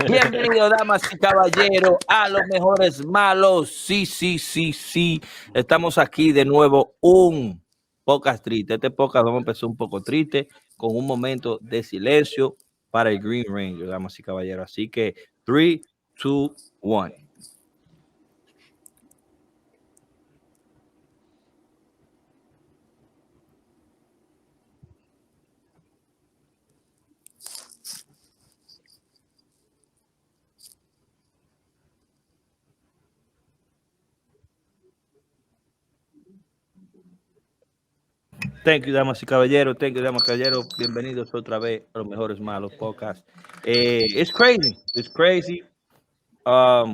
Bienvenidos, damas y caballeros, a los mejores malos. Sí, sí, sí, sí. Estamos aquí de nuevo, un podcast triste. Este podcast vamos a empezar un poco triste, con un momento de silencio para el Green Ranger, damas y caballeros. Así que 3, 2, 1. Thank you, damas y caballeros. Thank you, damas y caballeros. Bienvenidos otra vez a los mejores malos podcast. It's crazy. It's crazy. I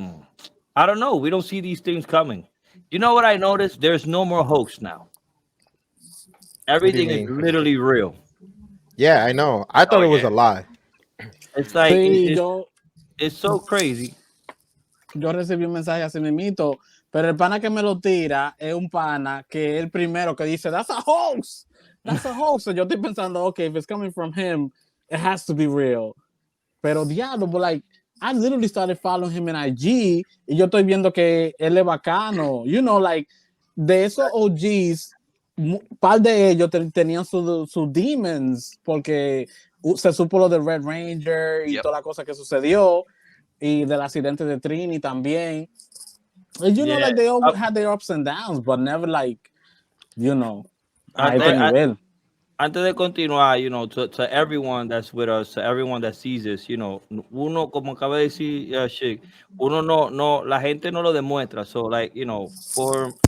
don't know. We don't see these things coming. You know what I noticed? There's no more hoax now. What do you Everything is mean? literally real. Yeah, I know. I thought it was a lie. It's like Sí, it's so crazy. yo recibí un mensaje así mismito, pero el pana que me lo tira es un pana que es el primero que dice, that's a hoax. That's a hoax. So yo estoy pensando, okay, if it's coming from him, it has to be real. Pero diablo, but like, I literally started following him in IG y yo estoy viendo que él es bacano. You know, like, de esos OGs, par de ellos tenían sus demons porque se supo lo del Red Ranger y toda la cosa que sucedió y del accidente de Trini también. And you know, like, they all had their ups and downs, but never like, you know, a este nivel. Antes de continuar, you know, to everyone that's with us, to everyone that sees this, you know, uno, como acaba de decir, Chic, uno no, la gente no lo demuestra. So, like, you know,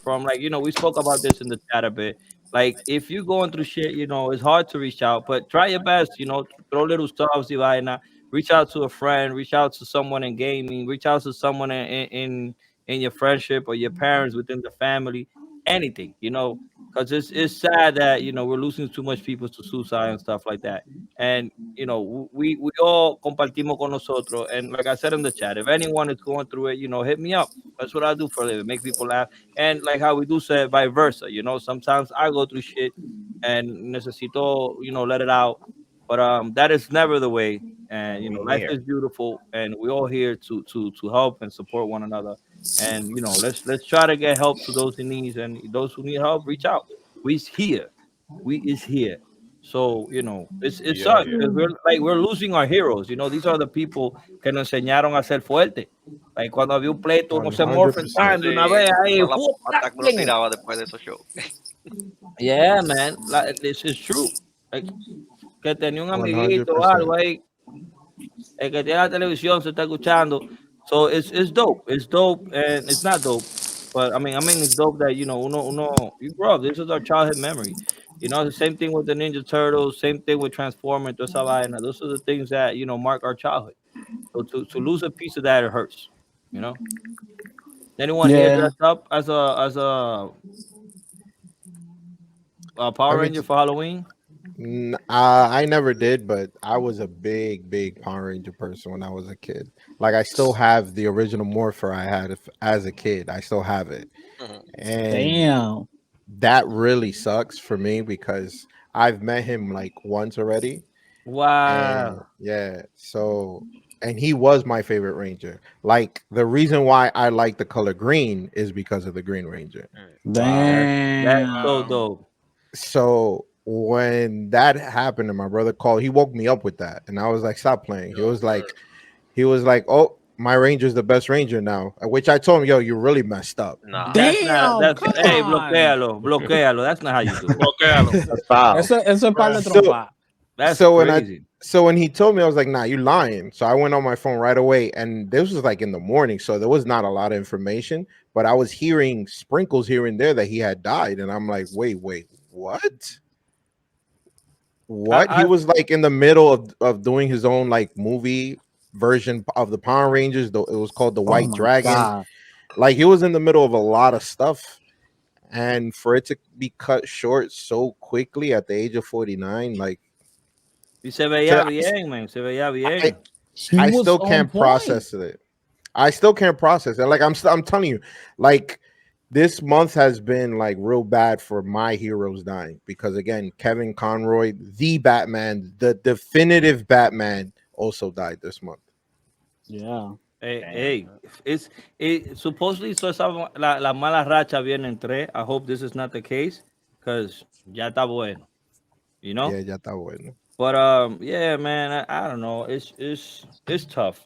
from like, you know, we spoke about this in the chat a bit. Like, if you're going through shit, you know, it's hard to reach out, but try your best, you know, throw little stuff, y vaina, reach out to a friend, reach out to someone in gaming, reach out to someone in your friendship or your parents within the family, anything, you know, because it's sad that, you know, we're losing too much people to suicide and stuff like that. And, you know, we all compartimos con nosotros. And like I said in the chat, if anyone is going through it, you know, hit me up. That's what I do for a living, make people laugh. And like how we do say vice versa, you know, sometimes I go through shit and necesito, you know, let it out. But that is never the way. And, you know, life is beautiful, and we're all here to help and support one another. And, you know, let's try to get help to those in need, and those who need help, reach out. We's here. We is here. So, you know, it sucks because we're losing our heroes. You know, these are the people que nos enseñaron a ser fuerte. Like cuando había un pleito, no se morphin time de una vez ahí. Yeah, man. Like, this is true. Like, que tenía un amiguito o algo ahí. El que tiene la televisión se está escuchando. So it's dope. It's dope, and it's not dope. But I mean it's dope that, you know, uno you grow up. This is our childhood memory. You know, the same thing with the Ninja Turtles, same thing with Transformers, toda esa vaina. Those are the things that, you know, mark our childhood. So to lose a piece of that, it hurts. You know. Anyone here dressed up as a Power Ranger for Halloween? I never did, but I was a big Power Ranger person when I was a kid. Like, I still have the original Morpher I had as a kid. I still have it. And damn, that really sucks for me because I've met him like once already. Wow. And yeah, so and he was my favorite Ranger. Like, the reason why I like the color green is because of the Green Ranger. damn. That's so dope. So when that happened and my brother called, he woke me up with that, and I was like, stop playing. He was like, oh, my Ranger's the best Ranger now, which I told him, yo, you really messed up. Nah. Damn, Hey, bloquealo. That's not how you do it. Eso es par de trompa. That's so crazy. when he told me, I was like, nah, you lying. So I went on my phone right away, and this was like in the morning, so there was not a lot of information, but I was hearing sprinkles here and there that he had died, and I'm like, wait, what? He was like in the middle of doing his own like movie version of the Power Rangers. Though it was called the White Dragon. God. Like, he was in the middle of a lot of stuff, and for it to be cut short so quickly at the age of 49, like, y se veía bien, man. Se veía bien. I still can't process it. I still can't process it. Like, I'm telling you, like, this month has been like real bad for my heroes dying because, again, Kevin Conroy, the Batman, the definitive Batman, also died this month. Yeah. Hey, supposedly so la mala racha viene en tres. I hope this is not the case, because ya está bueno, you know. Yeah, ya está bueno. But yeah, man, I don't know. It's tough.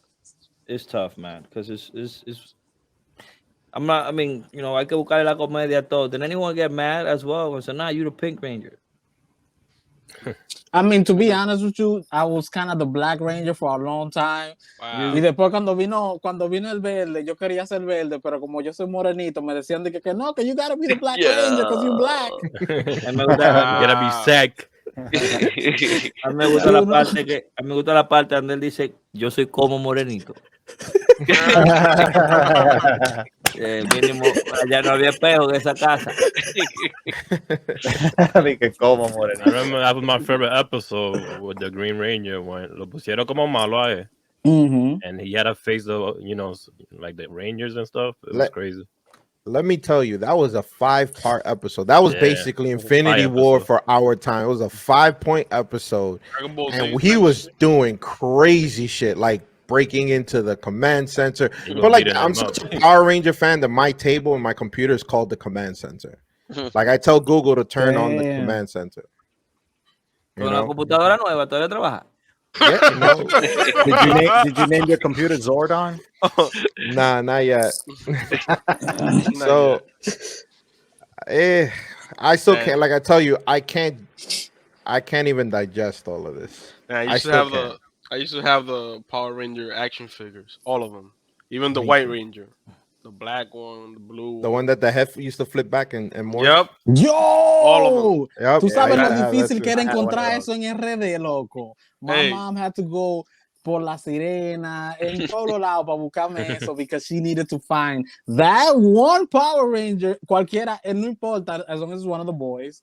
It's tough, man, because it's. I'm not. I mean, you know, hay que buscarle la comedia a todo. Did anyone get mad as well? And say, nah, you the Pink Ranger. I mean, to be honest with you, I was kind of the Black Ranger for a long time. Wow. Y después cuando vino el verde, yo quería ser verde, pero como yo soy morenito, me decían de que no, que you gotta be the Black Ranger because you're black. A mí me gusta, Gotta be sick. a mí me gusta la parte que, a mí me gusta la parte donde él dice, yo soy como morenito. Mínimo, allá no había espejo en esa casa. Dije, como moreno. I remember that was my favorite episode with the Green Ranger when lo pusieron como malo a él. And he had a face of, you know, like the Rangers and stuff. It was crazy. Let me tell you, that was a 5-part episode. That was basically Infinity War for our time. It was a 5-point episode. And he was doing crazy shit, like breaking into the command center. But like, I'm such a Power Ranger fan that my table and my computer is called the command center. Like, I tell Google to turn on the command center. You Con la computadora nueva todavía trabaja. Yeah, you know? Did you name your computer Zordon? Nah, not yet. So, I still can't. Like I tell you, I can't even digest all of this. I used to have the Power Ranger action figures, all of them, even the White Ranger, the black one, the blue, the one that the head used to flip back and more. Yep. Yo, all of them. Yep. Tú sabes lo Yeah, difícil que era that's encontrar eso en RD, loco. My mom had to go por La Sirena en todos lados para buscarme eso because she needed to find that one Power Ranger, cualquiera, no importa, as long as it's one of the boys,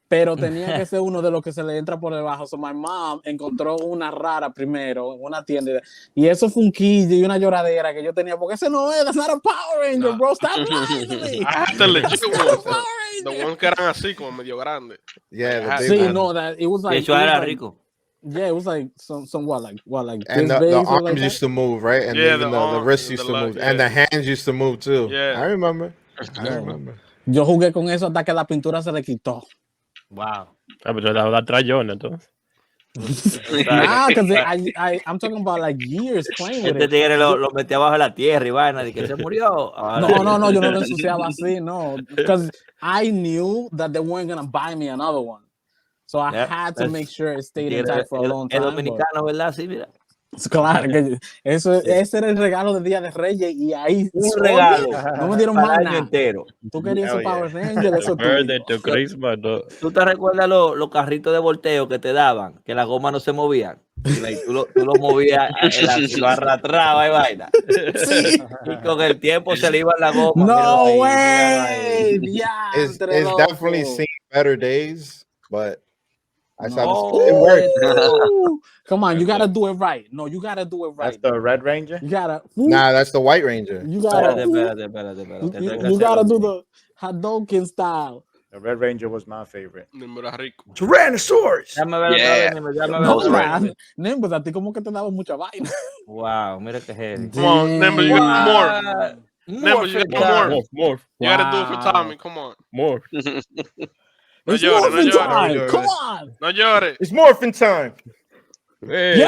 pero tenía que ser uno de los que se le entra por debajo. So my mom encontró una rara primero en una tienda y eso fue un quillo y una lloradera que yo tenía porque ese no es, that's not a Power Ranger, bro, stop lying to me. I had the legit ones, the ones que eran así como medio grande. Yeah, the Sí, big one. no, that it was like. De hecho, era rico. Yeah, it was like some what like And this the big, arms like used to move, right? And Yeah, even the the wrists arms used and to the move, leg, and the yeah. hands used to move too. Yeah. I remember. I remember. Yo jugué con eso hasta que la pintura se le quitó. Wow. Ah, pero da trayón, entonces. Nah, because I'm talking about like years playing with Este it. tigre lo metía abajo de la tierra y vaina de que se murió. No, yo no lo ensuciaba así, no. Because I knew that they weren't gonna buy me another one. So I had to make sure it stayed intact for a long time. Es dominicano, ¿verdad? Sí, mira. Claro, que ese era el regalo del Día de Reyes y ahí Un regalo. no me dieron Para más el año nada. entero. Tú querías un Power Ranger, eso Birthday tuyo. to Christmas. No. ¿Tú te recuerdas los carritos de volteo que te daban? Que las gomas no se movían. Like, tú lo movías, lo arrastrabas y vaina. Sí. Y con el tiempo se le iba la goma. No míralo way. ahí. Yeah, It's definitely seen better days, but I saw No. it worked. Come on, you gotta do it right. No, you gotta do it right. That's the Red Ranger? You gotta. Nah, that's the White Ranger. You gotta. Espérate. You gotta do the Hadouken style. The Red Ranger was my favorite. Nimbus rico. Tyrannosaurus! Déjame ver No, otra vez. man. Nimbus, a ti como que te daba mucha vaina. Wow, mira que heavy. Come on, Nimbus, you got more. Nimbus, you got more. More. You gotta do it for Tommy. Come on. More. No It's llores, morphin' no llores. time. Come on. No llores. It's morphin' time. Hey.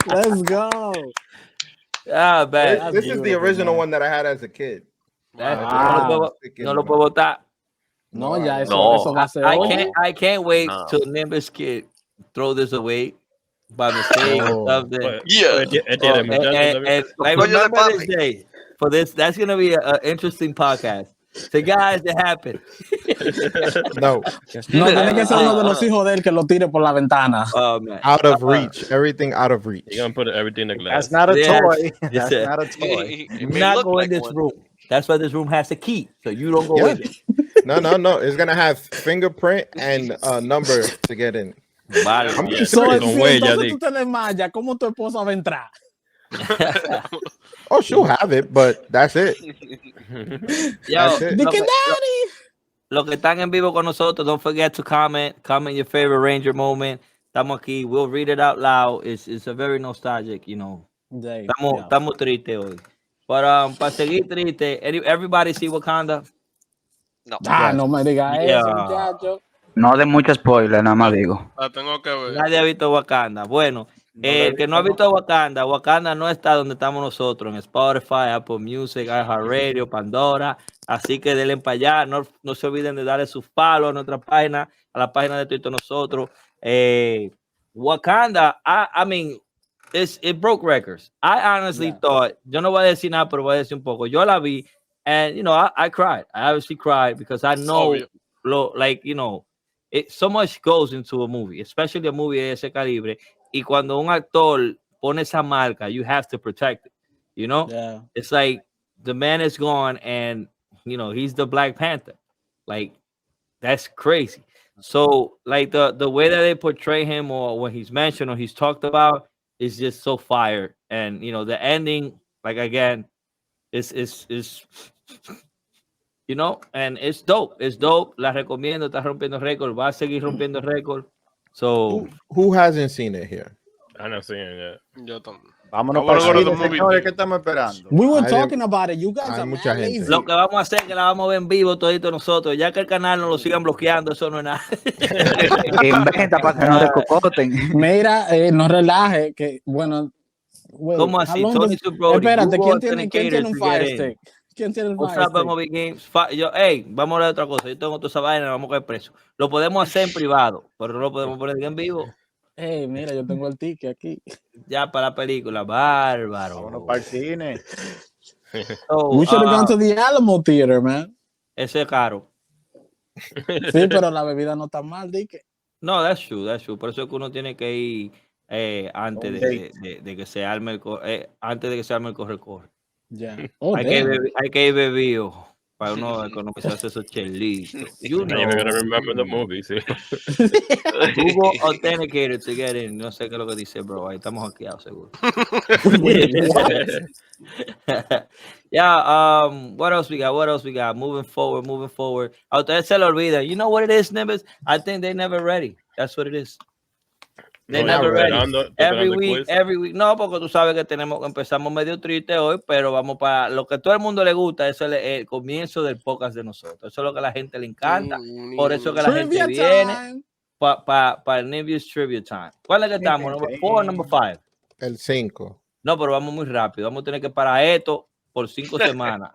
Let's go. Ah, man. This is the original one that I had as a kid. No lo puedo votar. No, ya eso, No. eso va a ser. hoy. I can't wait till Nimbus Kid throw this away by mistake or something. Like, remember this day for this. That's gonna be an interesting podcast. So guys, it happened. No, No, tiene que ser uno de los hijos de él que lo tire por la ventana. Oh man, out of reach. Everything out of reach. You're gonna put everything in the glass. That's not a Yeah. toy. Yes, That's not a toy. do not go in this room. That's why this room has a key, so you don't go Yeah. in it. No. It's gonna have fingerprint and number to get in. Vale. So, Con si huella, entonces Dick. tú te desmayas, ¿cómo tu esposa va a entrar? Oh, she'll have it, but that's it. Yo, That's it. ¿De qué daddy? Los que están en vivo con nosotros, don't forget to comment your favorite Ranger moment. estamos aquí. We'll read it out loud. It's a very nostalgic, you know. Estamos tristes hoy. But para seguir triste, everybody see Wakanda? No. No me digas eso, muchacho. No de mucho spoiler, nada más digo. La tengo que ver. Nadie ha visto Wakanda. Bueno, el que no ha visto Wakanda no está donde estamos nosotros, en Spotify, Apple Music, iHeartRadio, Pandora. Así que denle para allá. No se olviden de darle sus palos a nuestra página, a la página de Twitter nosotros. Wakanda, I mean, it broke records. I honestly thought, yo no voy a decir nada, pero voy a decir un poco. Yo la vi, and you know, I cried. I obviously cried because I know, like, you know, so much goes into a movie, especially a movie de ese calibre. Y cuando un actor pone esa marca, you have to protect it. You know, it's like the man is gone, and you know he's the Black Panther. Like, that's crazy. So, like the way that they portray him, or when he's mentioned or he's talked about, is just so fire. And you know, the ending, like again, is you know, and it's dope. It's dope. La recomiendo. Está rompiendo récord. Va a seguir rompiendo récord. So, who hasn't seen it here? I haven't seen it yet. Yo también. Vámonos para el cine, señores, ¿qué estamos esperando? We were talking about it. You guys are mucha gente. lazy. Lo que vamos a hacer es que la vamos a ver en vivo todito nosotros. Ya que el canal no lo sigan bloqueando, eso no es nada. Inventa para que no descocoten. Mira, no relaje, que bueno. ¿Cómo así? Tony Soprano. Espérate, ¿quién tiene un Fire Stick? ¿Quién tiene un Fire Stick? Yo, vamos a hablar de otra cosa. Yo tengo toda esa vaina, vamos a caer preso. Lo podemos hacer en privado, pero no lo podemos poner en vivo. Mira, yo tengo el ticket aquí. Ya para la película, bárbaro. Vámonos para el cine. We should have gone to the Alamo Theater, man. Ese es caro. Sí, pero la bebida no está mal, dique. No, that's true. Por eso es que uno tiene que ir antes de que se arme el corre-corre. Ya. Hay que ir bebido para uno economizarse esos chelitos. You know. You're gonna remember the movie, sí. Google Authenticator to get in. No sé qué es lo que dice, bro. Ahí estamos hackeados, seguro. Yeah, what else we got? Moving forward. A ustedes se lo olvida. You know what it is, Nimbus? I think they never ready. That's what it is. They're never ready. Every week. No, porque tú sabes que empezamos medio triste hoy, pero vamos para lo que todo el mundo le gusta, eso es el comienzo del podcast de nosotros. Eso es lo que a la gente le encanta. Por eso que la gente viene para el Nimbus Trivia Time. ¿Cuál es que estamos? ¿Number 4 o number 5? El 5. No, pero vamos muy rápido. Vamos a tener que parar esto por 5 semanas.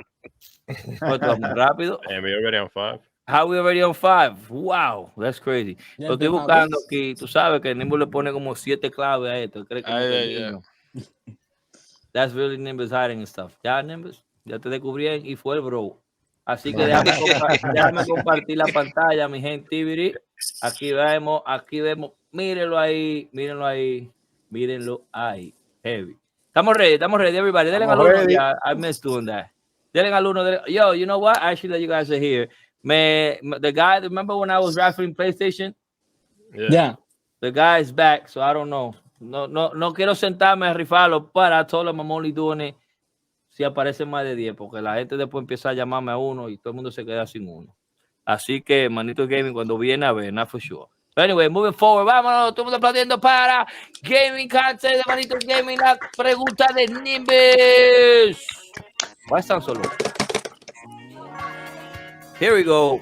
Vamos muy rápido. And we're already on 5. How we already on 5? Wow, that's crazy. Lo estoy buscando aquí. Tú sabes que Nimbus le pone como 7 claves a esto. ¿Crees que That's really Nimbus hiding and stuff. Ya, Nimbus, ya te descubrí y fue el bro. Así que déjame compartir la pantalla, mi gente. Aquí vemos. Mírenlo ahí. Heavy. Estamos ready, everybody. Denle al uno. I missed doing that. Denle al uno. Yo, you know what? Actually, that you guys are here. The guy, remember when I was raffling PlayStation? Yeah. The guy is back, so I don't know. No quiero sentarme a rifarlo, but I told him I'm only doing it si aparecen más de 10, porque la gente después empieza a llamarme a uno y todo el mundo se queda sin uno. Así que, Manito Gaming, cuando viene a ver, not for sure. But anyway, moving forward, vámonos, todo el mundo aplaudiendo para Gaming Content de Manito Gaming, la pregunta de Nimbus. Why sound so low? Here we go.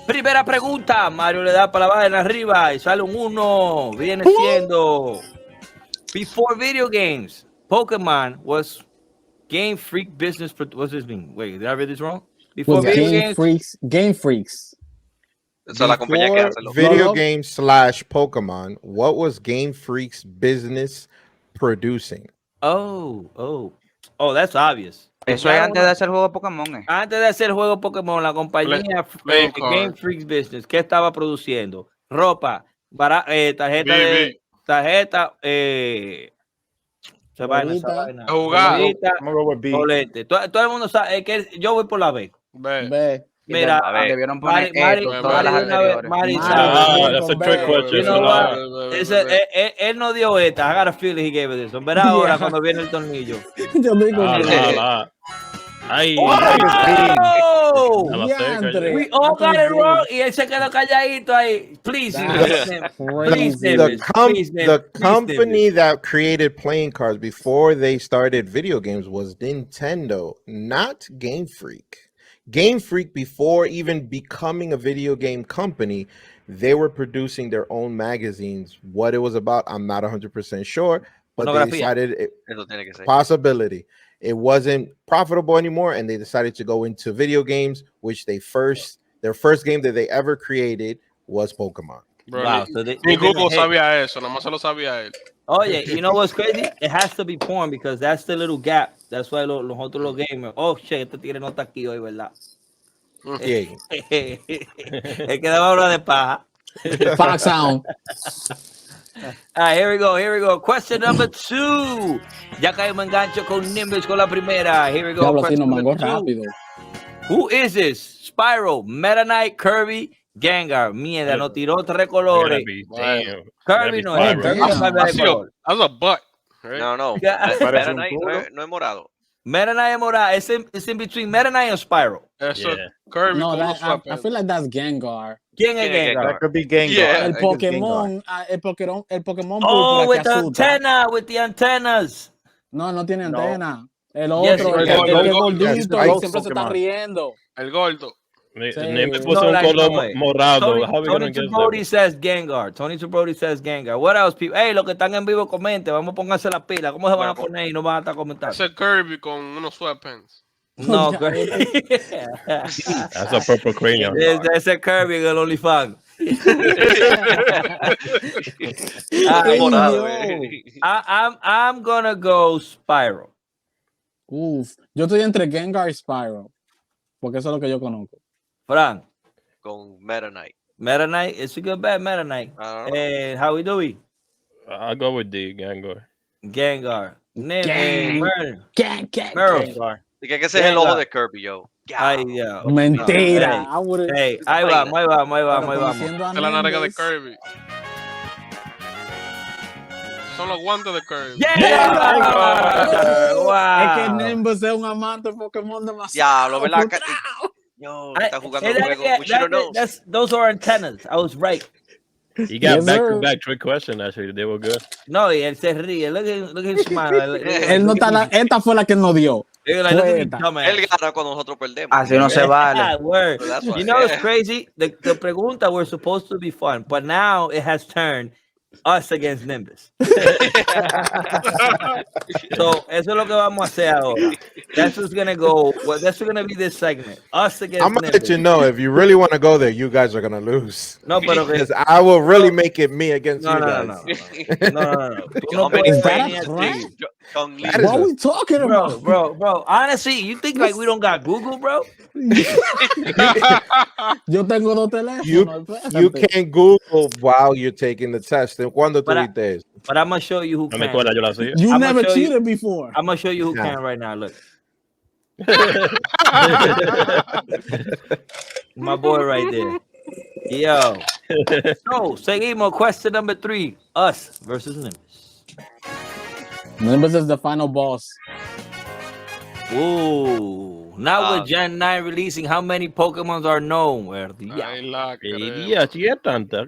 Primera pregunta. Mario le da para la vaina arriba y sale un 1. Viene siendo: before video games, Pokemon was Game Freak business. What's this mean? Wait, did I read this wrong? Before video games, Game Freaks. Esa es la compañía que hace los video games / Pokemon. What was Game Freak's business producing? Oh, that's obvious. Eso es antes de hacer el juego de Pokémon. Antes de hacer el juego Pokémon, la compañía Game Freaks Business, ¿qué estaba produciendo? Ropa, tarjeta, jugar, bolete. Todo el mundo sabe que yo voy por la B. B. Mira, debieron poner todas las anteriores. That's a trick question. You know what? Él no dio esta. I got a feeling he gave it this one. Verá ahora cuando viene el tornillo. Yo digo Ay, Oh! Estaba cerca, Diantre. We all got it wrong. Y él se quedó calladito ahí. Please, please, The company that created playing cards before they started video games was Nintendo, not Game Freak. Game Freak, before even becoming a video game company, they were producing their own magazines. What it was about, I'm not 100% sure, but they decided possibility. It wasn't profitable anymore, and they decided to go into video games, which their first game that they ever created was Pokemon. Bro, Wow, ni Google sabía eso, nada más se lo sabía él. Oh yeah, you know what's crazy? It has to be porn because that's the little gap. That's why los otros los gamers. Oh shit, este tigre no está aquí hoy, ¿verdad? Yeah. Él quedaba hora de paja. Fox sound. All right, here we go. Question number 2. Ya caímos en gancho con Nimbus con la primera. Here we go. Diablo, si Question nos number mangó 2. rápido. Who is this? Spyro, Meta Knight, Kirby, Gengar. Mierda, nos tiró 3 colores. Kirby no es. That's a butt. Right? No. Meta Knight no es morado. Meta Knight es morada. It's in between Meta Knight and Spyro. Eso, Kirby No, con that, los I feel like that's Gengar. ¿Quién es Gengar? That could be Gengar. Yeah. El Pokémon, el Pokémon Oh, por with aquí the asusta. antenna, with the antennas. No tiene No. antena. El Yes, otro, el el que es gordito, gordito yes, y siempre se está Pokémon. riendo. El gordo. Nimbus Sí. puso un like, color no way. morado. How we Tony gonna guess Brody that? says Gengar. Tony Brody says Gengar. What else, people? Hey, los que están en vivo, comenten. Vamos a ponerse la pila. ¿Cómo se van a poner y no van a estar comentando? Ese Kirby con unos sweatpants. No, Ya, That's a purple crayon. ese Kirby en el OnlyFans. Ay, Morado, Dios. I'm gonna go Spyro. Uf, yo estoy entre Gengar y Spyro, porque eso es lo que yo conozco. Frank, Con Meta Knight. Meta Knight. It's a good bet, Meta Knight. How we do? I'll go with D, Gengar. Gengar. Gengar. Dije que ese es el ojo de Kirby, yo. Ay, yeah. Mentira. Hey, ahí vamos. Es la naranja de Kirby. Son los guantes de Kirby. Wow. Es que Nimbus es un amante de Pokémon demasiado. Diablo, ¿verdad? frustrado. Yo, está jugando el juego. We should know. Those are antennas. I was right. You got Yes, back-to-back trick question, actually. They were good. No, y él se ríe. Look at his smile. Él no está esta fue la que nos dio. Él gana cuando nosotros perdemos. Así no se vale. Word. That's You why. know what's crazy? The pregunta were supposed to be fun, but now it has turned us against Nimbus. So, eso es lo que vamos a hacer ahora. That's what's gonna go. Well, that's gonna be this segment. Us against I'm gonna Nimbus. let you know if you really want to go there, you guys are gonna lose. No, pero que Because I will really make it me against you guys. no. Tú no puedes Is that venir a así. threat? What are we talking about? Bro. Honestly, you think like we don't got Google, bro? Yo tengo 2 teléfonos. You espérate. can't Google while you're taking the test. ¿Cuándo tú But I- dices? But I'm gonna show you who No me can. acuerdo, yo la hacía. You I'ma never show you- cheated before. I'm gonna show you who Yeah. can right now. Look. My boy right there. Yo. So, seguimos. Question number 3. Us versus Nimbus. Nimbus is the final boss. Ooh. Now with Gen 9 releasing, how many Pokemons are known? Where the Ay, la crema. Yeah, sí es tanta.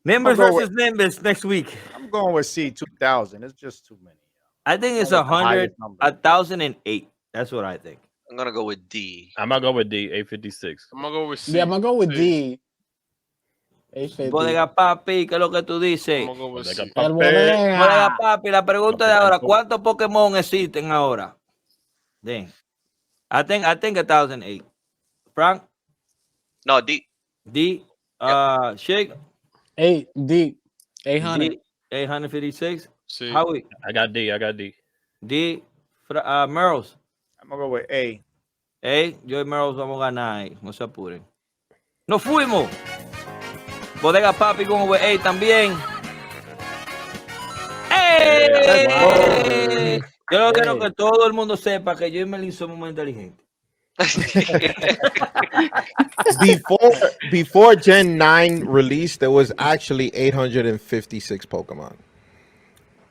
Nimbus I'll go versus Nimbus next week. I'm going with C2000. It's just too many. I think it's That's the 100, highest number. 1008. That's what I think. I'm gonna go with D. I'm gonna go with D, 856. I'm gonna go with C. Yeah, I'm gonna go with Sí. D. 850. Bodega Papi, ¿qué es lo que tú dices? I'm gonna go with C. El Bodega bodega. Papi, la pregunta de ahora, ¿cuántos Pokémon existen ahora? Dang. I think 1008. Frank, No, D. D, Shake, 8D. 800. D, 856. Sí. Howie, I got D. D, Merles. I'm gonna go with A. Yo y Merles vamos a ganar ahí, no se apuren. ¡Nos fuimos! Bodega Papi con VA también. ¡Ey! Yo quiero que todo el mundo sepa que yo y Melin somos muy inteligentes. Before Gen 9 released, there was actually 856 Pokemon.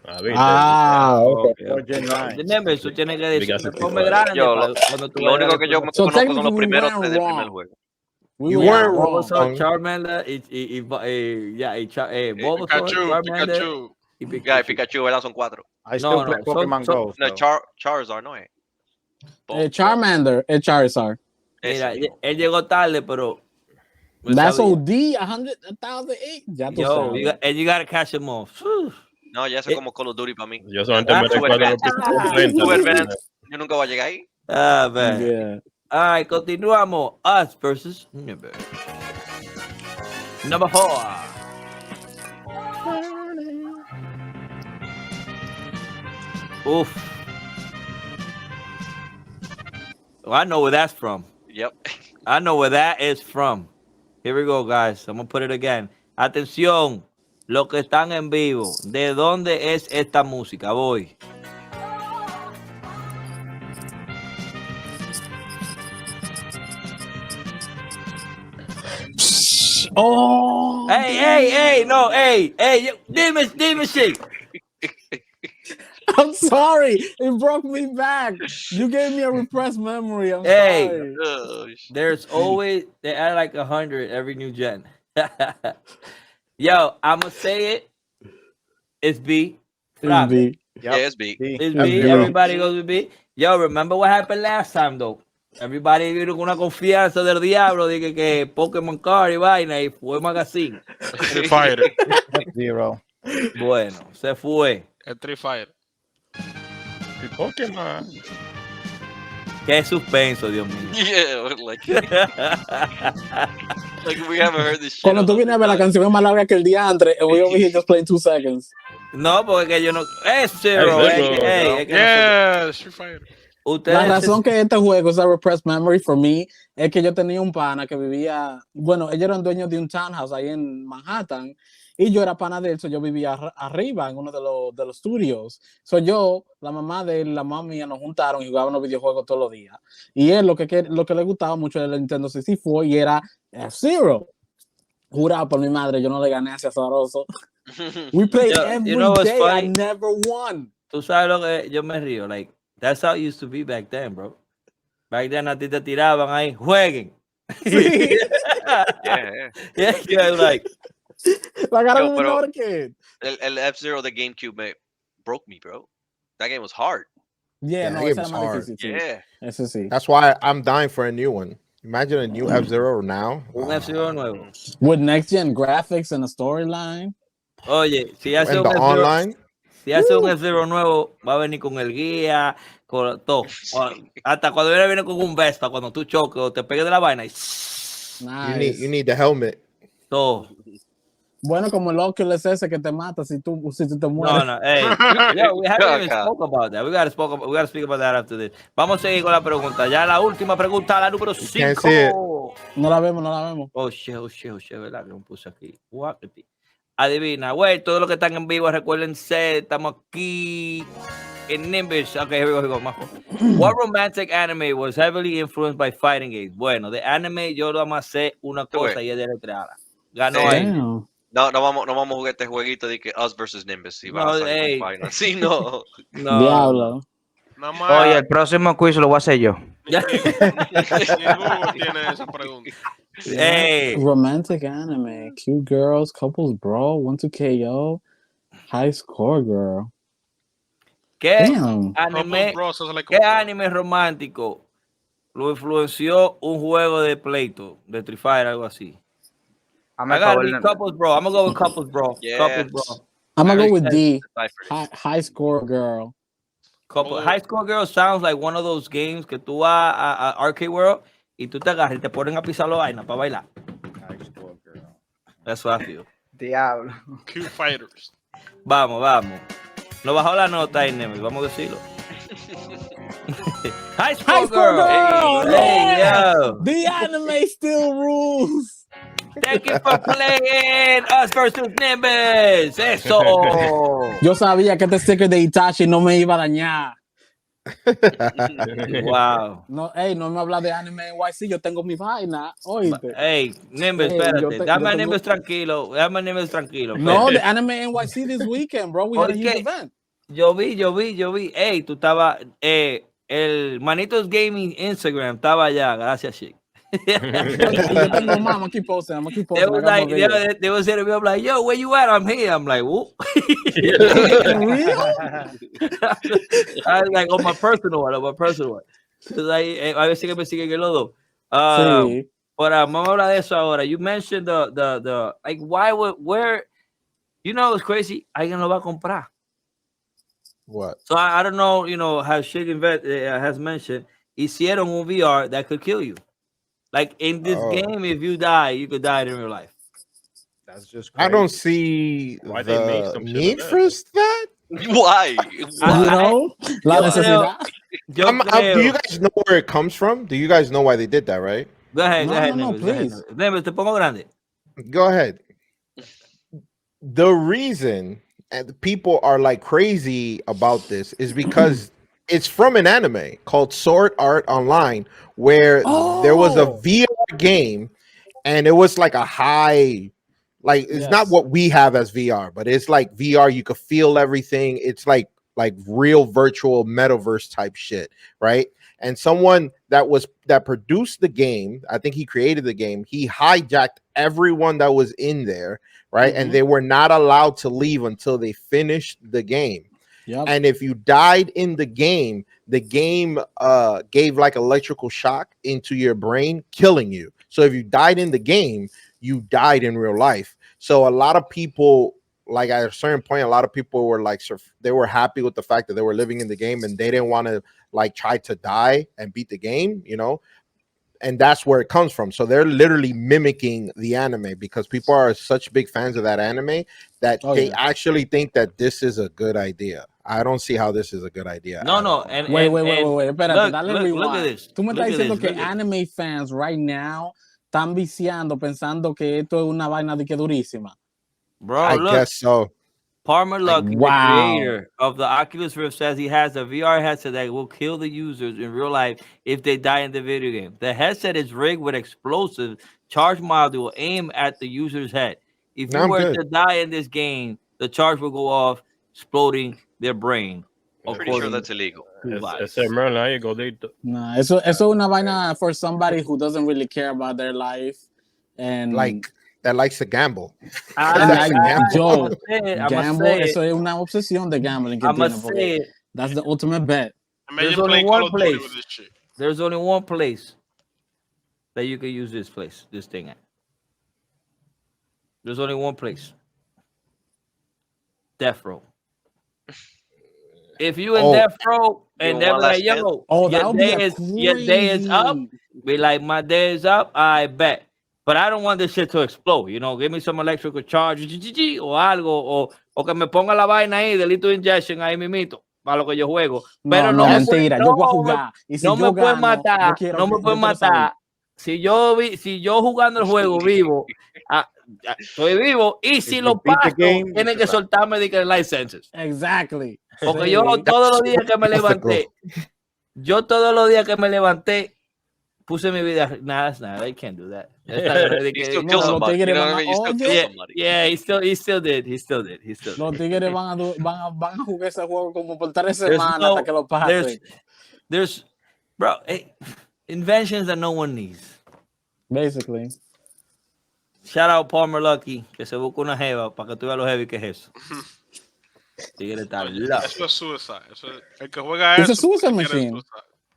Okay. Nimbus, tú tienes que decir, ponme grande cuando tú lo único que yo me So conozco son los technically we primeros weren't 3 del primer wrong. juego. You weren't Bulbasaur, wrong. Charmander, Bulbasaur, Charmander Pikachu. y Pikachu. Ya, Pikachu, ¿verdad? Son 4. I still play Pokemon Go. No, Charizard no es. Charmander, Charizard. Mira, él llegó tarde, pero... That's OD, 100,008. Ya tú sabes. And you gotta catch them off. No, ya eso es como Call of Duty para mí. Yo solamente me recuerdo Yo nunca voy a llegar ahí. Ah, man. Yeah. All right, continuamos. Us versus Nimbus. Number 4. Oof. Well, I know where that's from. Yep. I know where that is from. Here we go, guys. I'm going to put it again. Atención, los que están en vivo. ¿De dónde es esta música? Voy. Oh. Hey, dime shit. I'm sorry. It broke me back. You gave me a repressed memory. I'm sorry. There's always, they add like 100 every new gen. Yo, I'm going to say it. It's B. It's B. Yep. Yeah, it's B. It's B. Everybody goes with B. Yo, remember what happened last time, though? Everybody vino con una confianza del diablo de que Pokémon Card y vaina y fue magazine. Street Fighter. 0. Bueno, se fue. Street Fighter. Pokémon. Qué suspenso, Dios mío. Yeah, like we haven't heard this shit. Cuando tú vienes a ver la canción es más larga que el día antes, and we over here just playing 2 seconds. No, porque yo no. Es Zero. Yeah, Street Fighter. La razón que este juego es a repressed memory for me es que yo tenía un pana que vivía, bueno, ellos eran dueños de un townhouse ahí en Manhattan y yo era pana de él, so yo vivía arriba en uno de los estudios. So yo, la mamá de él, la mamá mía nos juntaron y jugaban los videojuegos todos los días. Y él lo que le gustaba mucho era el Nintendo 64 y era F-Zero. Jurado por mi madre, yo no le gané a ese azaroso. We played every day, I never won. Tú sabes lo que yo me río, like, that's how it used to be back then, bro. Back then a ti te tiraban ahí, jueguen. Sí. Yeah, like. Like, I don't even know the kid. El F-Zero de GameCube broke me, bro. That game was hard. Yeah, no, it was hard. Yeah. Eso sí. That's why I'm dying for a new one. Imagine a new F-Zero now. Un F-Zero nuevo. With next gen graphics and a storyline. Oye, si hace un F-Zero nuevo, va a venir con el guía, con todo. Hasta cuando viene con un Vespa, cuando tú choques o te pegues de la vaina. Nice. You need the helmet. Todo. Bueno, como el Occulus ese que te mata si tú te mueres. No, hey. Yo, we haven't even spoke about that. We gotta speak about that after this. Vamos a seguir con la pregunta. Ya la última pregunta, la número 5. No la vemos. Oh, shit, ¿verdad? Que me puse aquí. Adivina, güey, todos los que están en vivo, recuérdense, estamos aquí en Nimbus. Okay, here we go. What romantic anime was heavily influenced by fighting games? Bueno, de anime yo lo vamos a hacer una cosa y es deletreada. Ganó ahí. No vamos a jugar este jueguito de que Us versus Nimbus. Si no, sí, no. Diablo. Oye, el próximo quiz lo voy a hacer yo. Tiene esa pregunta. Hey. Romantic anime, cute girls, couples brawl, 1-2 KO, high score girl. ¿Qué anime romántico lo influenció un juego de pleito, de Street Fighter, algo así? I gotta be couples bro. I'm gonna go with couples bro. Yes. Couples bro. I'm gonna go with D. High score girl. High score girl sounds like one of those games que tú vas a Arcade World y tú te agarras y te ponen a pisar la vaina para bailar. High score girl. That's what I feel. Diablo. Cute fighters. Vamos. Nos bajó la nota ahí, Nemi. Vamos a decirlo. High score girl. Hey, yo. The anime still rules. Thank you for playing Us versus Nimbus. Eso. Yo sabía que este sticker de Itachi no me iba a dañar. Wow. No me habla de anime NYC. Yo tengo mi vaina. Oíste. Hey, Nimbus, espérate. Dame a Nimbus tranquilo. No, the anime NYC this weekend, bro. We had a huge event. Yo vi. Ey, tú estabas, el Manitos Gaming Instagram estaba allá, gracias, Chic. Yo tengo más, I'm gonna keep posting. They was like, they was hitting me up like, yo, where you at? I'm here. I'm like, whoop. Real? I was like, on my personal one. Like, a veces que me siguen el lodo. Sí. But vamos a hablar de eso ahora. You mentioned the like, where, you know, it's crazy. Alguien lo va a comprar. What? So I don't know, you know, how Shig has mentioned, hicieron un VR that could kill you. Like in this game, if you die, you could die in real life. That's just crazy. I don't see why they make the some need shit for that. Why? You know, la necesidad. Do you guys know where it comes from? Do you guys know why they did that, right? Go ahead, No, please. Nimbus, te pongo grande. Go ahead. The reason and people are like crazy about this is because it's from an anime called Sword Art Online, where there was a VR game, and it was like a high, like it's not what we have as VR, but it's like VR. You could feel everything. It's like real virtual metaverse type shit, right? And someone that produced the game, I think he created the game, he hijacked everyone that was in there, right? And they were not allowed to leave until they finished the game. Yep. And if you died in the game gave like electrical shock into your brain, killing you. So if you died in the game, you died in real life. So a lot of people, like at a certain point, a lot of people were like, they were happy with the fact that they were living in the game and they didn't want to like try to die and beat the game, you know? And that's where it comes from. So they're literally mimicking the anime because people are such big fans of that anime that they actually think that this is a good idea. I don't see how this is a good idea. No. And wait. Espérate, dale rewind. Look at this. Tú me estás diciendo que anime fans right now están viciando pensando que esto es una vaina de que durísima. Bro, I guess so. Palmer Luckey, the creator of the Oculus Rift, says he has a VR headset that will kill the users in real life if they die in the video game. The headset is rigged with explosive charge module aimed at the user's head. If you were to die in this game, the charge will go off, exploding their brain. I'm pretty sure that's illegal. No, eso es una vaina for somebody who doesn't really care about their life and like that likes to gamble. Gamble, eso es una obsesión de gambling que tiene, that's the ultimate bet. There's only one place. There's only one place that you can use this thing at. There's only one place. Death row. If you in death row and they're like, yo, your day is up, be like, my day is up, I bet. But I don't want this shit to explode, you know. Give me some electrical charge o algo, o que me ponga la vaina ahí, delito injection ahí mimito, para lo que yo juego. Pero no mentira, yo voy a jugar. Y si no me pueden matar, no me pueden matar. Si yo jugando el juego vivo, estoy vivo, y si lo paso, tienen que soltarme de que licenses. Exactly. Porque yo todos los días que me levanté, puse mi vida. Nah, that's not. I can't do that. He still killed somebody. You know what I mean? You still killed somebody. Yeah, he still did. Los tigres van a jugar ese juego como por 3 semanas hasta que lo pasen. There's bro, inventions that no one needs. Basically. Shout out Palmer Luckey, que se busca una jeva para que tú veas lo heavy que es eso. Tigre está loco. Eso es suicide. El que juega it's a suicide machine.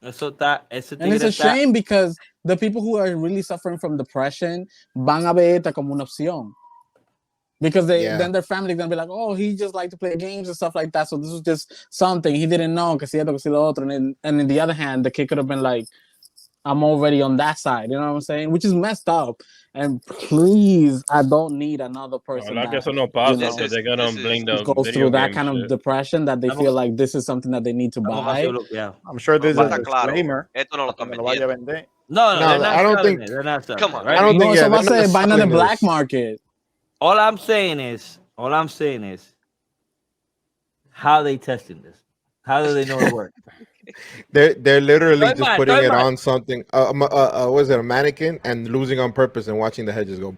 And it's a shame because the people who are really suffering from depression van a ver esta como una opción. Because then their family gonna be like, oh, he just like to play games and stuff like that. So this was just something he didn't know. Que si esto, que si lo otro. And in the other hand, the kid could have been like, I'm already on that side. You know what I'm saying? Which is messed up. And please, I don't need another person that they're gonna blame them. Goes through that kind of depression that they feel like this is something that they need to buy. I'm sure there's a disclaimer. No, I don't think they're not selling. Come on, right? I don't think. So I say buy on the black market. All I'm saying is, how they testing this? How do they know it works? They're literally just putting it on something. Was it a mannequin and losing on purpose and watching the head just go.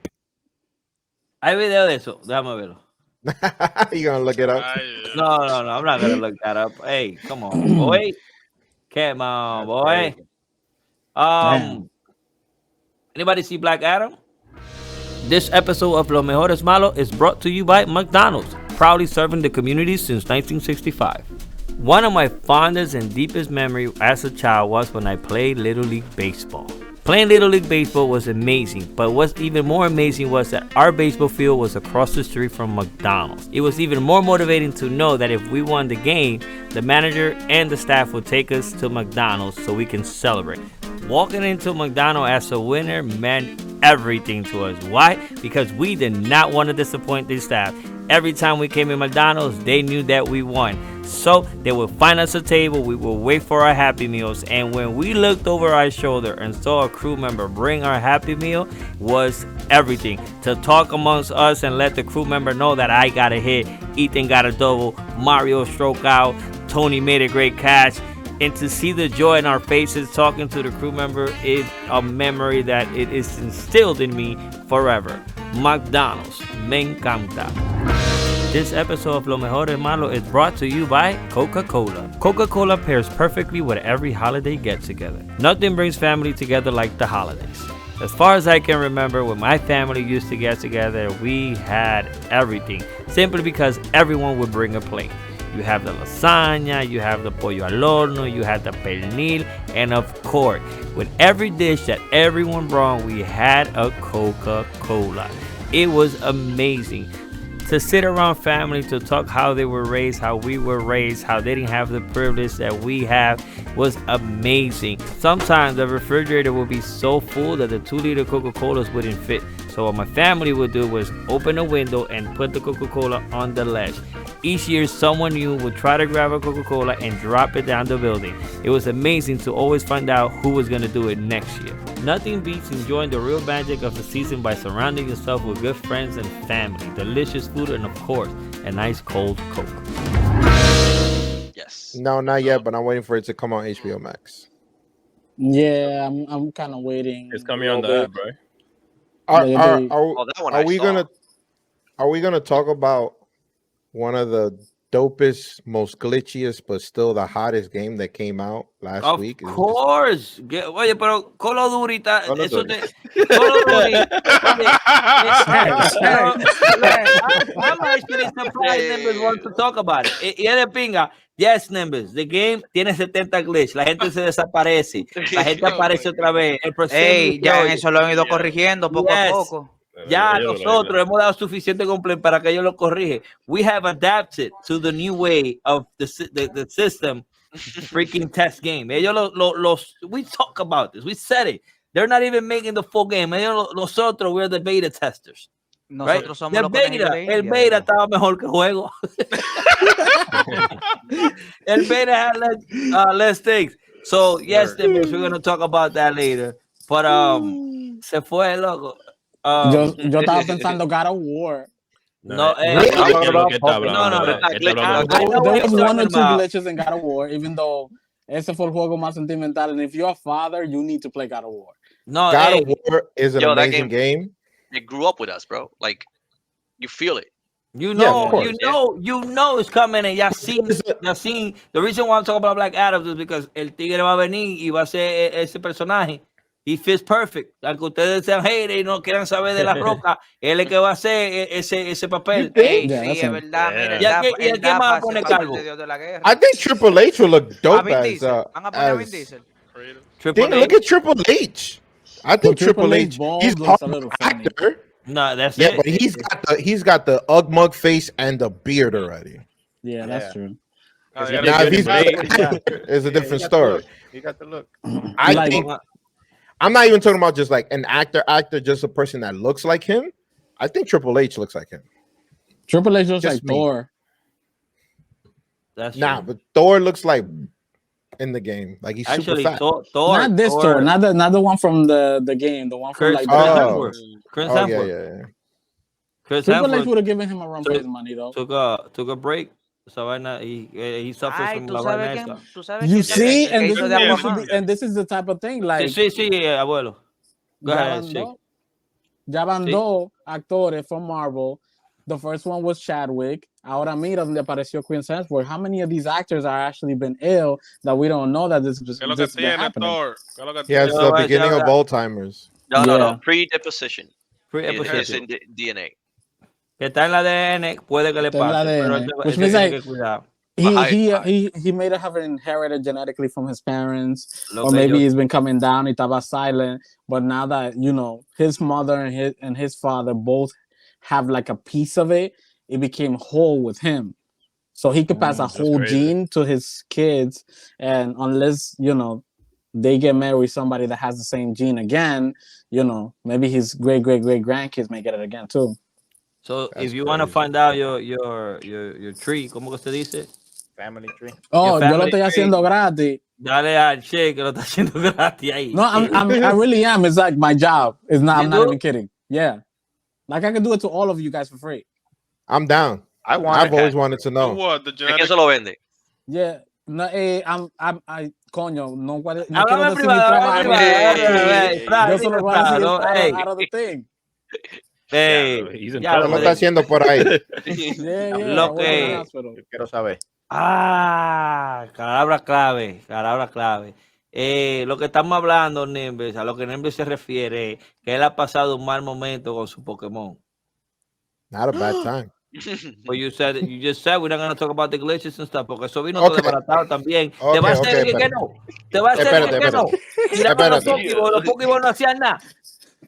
Hay video de eso. Déjame verlo. You gonna look it up? No, I'm not gonna look that up. Hey, come on, boy. Come on, boy. Anybody see Black Adam? This episode of Los Mejores Malos is brought to you by McDonald's, proudly serving the community since 1965. One of my fondest and deepest memories as a child was when I played Little League Baseball. Playing Little League Baseball was amazing, but what's even more amazing was that our baseball field was across the street from McDonald's. It was even more motivating to know that if we won the game, the manager and the staff would take us to McDonald's so we can celebrate. Walking into McDonald's as a winner meant everything to us. Why? Because we did not want to disappoint the staff. Every time we came in McDonald's, they knew that we won. So they would find us a table, we would wait for our Happy Meals, and when we looked over our shoulder and saw a crew member bring our Happy Meal, was everything. To talk amongst us and let the crew member know that I got a hit, Ethan got a double, Mario struck out, Tony made a great catch, and to see the joy in our faces talking to the crew member is a memory that it is instilled in me forever. McDonald's, me encanta. This episode of Los Mejores Malos is brought to you by Coca-Cola. Coca-Cola pairs perfectly with every holiday get-together. Nothing brings family together like the holidays. As far as I can remember, when my family used to get together, we had everything. Simply because everyone would bring a plate. You have the lasagna, you have the pollo al horno, you have the pernil, and of course, with every dish that everyone brought, we had a Coca-Cola. It was amazing. To sit around family to talk how they were raised, how we were raised, how they didn't have the privilege that we have was amazing. Sometimes the refrigerator would be so full that the 2-liter Coca-Colas wouldn't fit. So what my family would do was open a window and put the Coca-Cola on the ledge. Each year someone new would try to grab a Coca-Cola and drop it down the building. It was amazing to always find out who was going to do it next year. Nothing beats enjoying the real magic of the season by surrounding yourself with good friends and family, delicious food, and of course, a nice cold Coke. Yes. No, not yet, but I'm waiting for it to come on HBO Max. Yeah, I'm kind of waiting. It's coming on the app, right? Are we gonna talk about one of the dopest, most glitchiest, but still the hottest game that came out last week? Of course. Oye, pero Call of Duty está... Eso te... Call of Duty... I'm actually surprised Nimbus wants to talk about it. Y es de pinga. Yes, Nimbus, the game tiene 70 glitch. La gente se desaparece. La gente aparece otra vez. Ey, ya en eso lo han ido corrigiendo poco a poco. Ya nosotros hemos dado suficiente complaint para que ellos lo corrigen. We have adapted to the new way of the system freaking test game. Ellos we talk about this. We said it. They're not even making the full game. Nosotros, we're the beta testers. Nosotros somos los beta, el beta estaba mejor que el juego. El beta had less things. So yes, we're going to talk about that later. But se fue loco. Yo estaba pensando God of War. No, there was 1 or 2 glitches in God of War, even though ese fue el juego más sentimental. And if you're a father, you need to play God of War. No, God of War is an amazing game. It grew up with us, bro. Like, you feel it. You know it's coming, and y'all seen. The reason why I'm talking about Black Adam is because el tigre va a venir y va a ser ese personaje. He fits perfect. Aunque ustedes sean haters y no quieran saber de La Roca, él es que va a hacer ese papel. Sí, es verdad. Mira, ¿Y a quién más va a poner calvo? I think Triple H will look dope as... Van a poner a Vin Diesel. Look at Triple H. I think Triple H, he's an actor. No, that's it. But he's got the Ugg face and the beard already. Yeah, that's true. Now, if he's it's a different story. He got the look. I think I'm not even talking about just like an actor, just a person that looks like him. I think Triple H looks like him. Triple H looks like Thor. That's but Thor looks like in the game, like he's actually super fat. Thor, not this Thor, not the one from the game, the one from Chris Hemsworth. Yeah. Chris Triple H would have given him a run for his money though. Took a break. So he suffers from la vaina. You see, and this is the type of thing like. Sí, abuelo. Go ahead. Ya van dos actores from Marvel The first one was Chadwick. Ahora mira donde apareció Chris Hemsworth. How many of these actors are actually been ill that we don't know that this is happening? He has the beginning of Alzheimer's. No. Pre-deposition. It's in DNA. Que está en la ADN, puede que le pase. Pero which means like he may have inherited genetically from his parents, or maybe he's been coming down. He estaba silent, but now that his mother and his father both have like a piece of it, it became whole with him. So he could pass a whole gene to his kids, and unless they get married with somebody that has the same gene again, maybe his great grandkids may get it again too. So if you want to find out your tree, ¿cómo que se dice? Family tree. Oh, yo lo estoy haciendo gratis. Dale al Che que lo está haciendo gratis ahí. No, I really am. It's like my job. I'm not even kidding. Yeah. Like I can do it to all of you guys for free. I'm down. I've always wanted to know. What, the genetic... ¿Qué se lo vende? Yeah. No, coño, no quiero decir mi trabajo. Yo solo voy a decir out of the thing. ¿Qué lo está haciendo por ahí? Lo que quiero saber. Palabra clave. Lo que estamos hablando, Nimbus, a lo que Nimbus se refiere, que él ha pasado un mal momento con su Pokémon. Not a bad time. But you just said we're not going to talk about the glitches and stuff, porque eso vino todo desbaratado también. Te va a hacer que no. Te va a hacer que no. Mira, los Pokémon no hacían nada.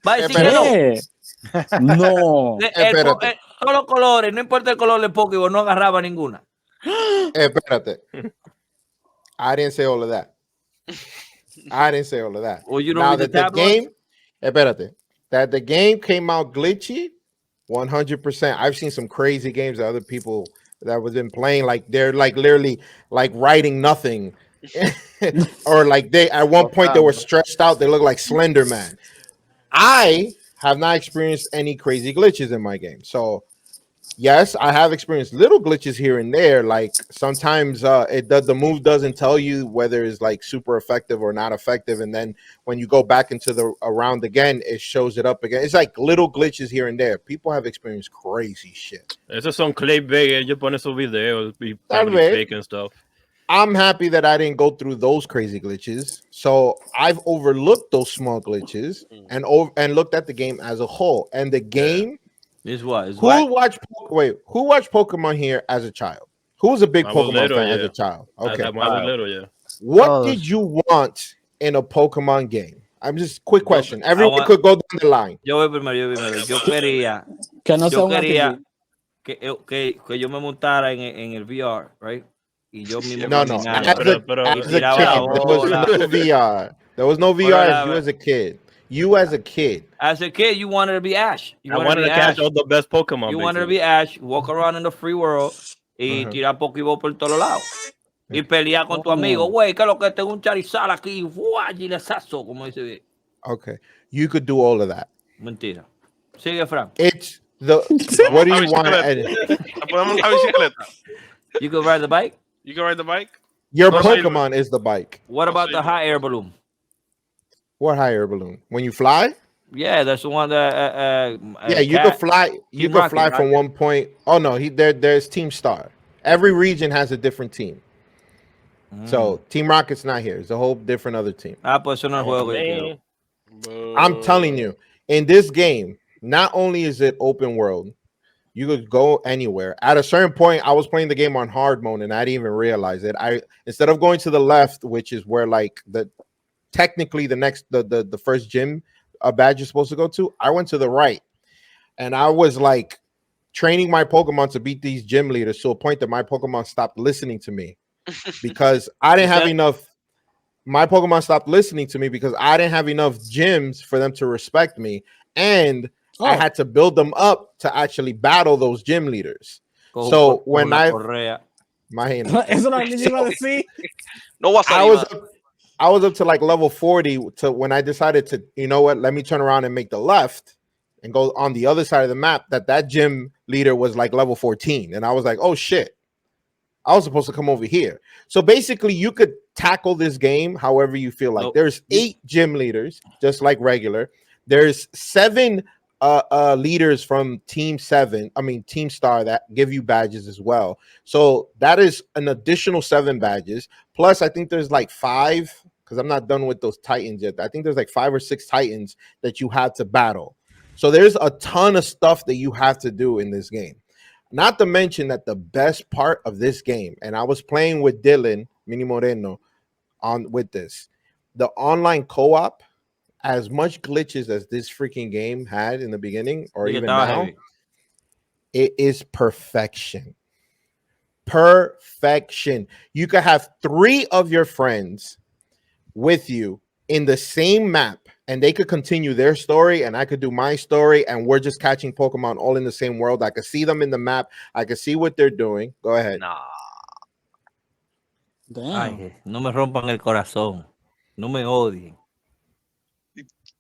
Va a decir que no. No. Todos los colores, no importa el color del Pokémon, no agarraba ninguna. Espérate. I didn't say all of that. Well, you now that the game, espérate, that the game came out glitchy, 100%. I've seen some crazy games that other people that was been playing, like they're like literally like writing nothing, or like they at one point they were stretched out. They look like Slender Man. I have not experienced any crazy glitches in my game. So yes, I have experienced little glitches here and there. Like sometimes the move doesn't tell you whether it's like super effective or not effective, and then when you go back into the round again, it shows it up again. It's like little glitches here and there. People have experienced crazy shit. Esos son clickbait. Ellos ponen sus videos y fake and stuff. I'm happy that I didn't go through those crazy glitches. So I've overlooked those small glitches and looked at the game as a whole. And the game is what? Who watched Pokemon here as a child? Who was a big Pokemon fan as a child? Okay. What did you want in a Pokemon game? I'm just quick question. Everyone could go down the line. Yo primero. Yo quería que yo me montara en el VR, right? Y yo mismo no. There was no VR as a kid. As a kid, you wanted to be Ash. I wanted to catch all the best Pokemon. You wanted to be Ash, walk around in the free world y tirar Pokéball por todos lados. Y pelear con tu amigo. Güey, que lo que tengo un Charizard aquí. Gilesazo, como dice bien. Okay. You could do all of that. Mentira. Sigue, Frank. It's the... What do you want? You could ride the bike? You can ride the bike? Your Pokemon is the bike. What about the hot air balloon? What hot air balloon? When you fly? Yeah, that's the one that. You can fly. You can fly from one point. Oh no, there's Team Star. Every region has a different team. So Team Rocket's not here. It's a whole different other team. Pues no juego. I'm telling you, in this game, not only is it open world, you could go anywhere. At a certain point, I was playing the game on hard mode, and I didn't even realize it. Instead of going to the left, which is where like technically the first gym a badge is supposed to go to, I went to the right, and I was like training my Pokemon to beat these gym leaders to a point that my Pokemon stopped listening to me because I didn't have enough. My Pokemon stopped listening to me because I didn't have enough gyms for them to respect me, and I had to build them up to actually battle those gym leaders. So when I was up to like level 40 to when I decided to, you know what, let me turn around and make the left and go on the other side of the map, that gym leader was like level 14. And I was like, oh shit, I was supposed to come over here. So basically you could tackle this game however you feel like. There's 8 gym leaders, just like regular. There's 7 leaders from Team Star that give you badges as well. So that is an additional 7 badges. Plus, I think there's like 5, because I'm not done with those Titans yet. I think there's like 5 or 6 Titans that you have to battle. So there's a ton of stuff that you have to do in this game. Not to mention that the best part of this game, and I was playing with Dylan Mini Moreno with this, the online co-op, as much glitches as this freaking game had in the beginning or even now, it is perfection. Perfection. You could have 3 of your friends with you in the same map, and they could continue their story, and I could do my story, and we're just catching Pokemon all in the same world. I could see them in the map. I could see what they're doing. Go ahead. Nah. Damn. Ay, no me rompan el corazón. No me odien.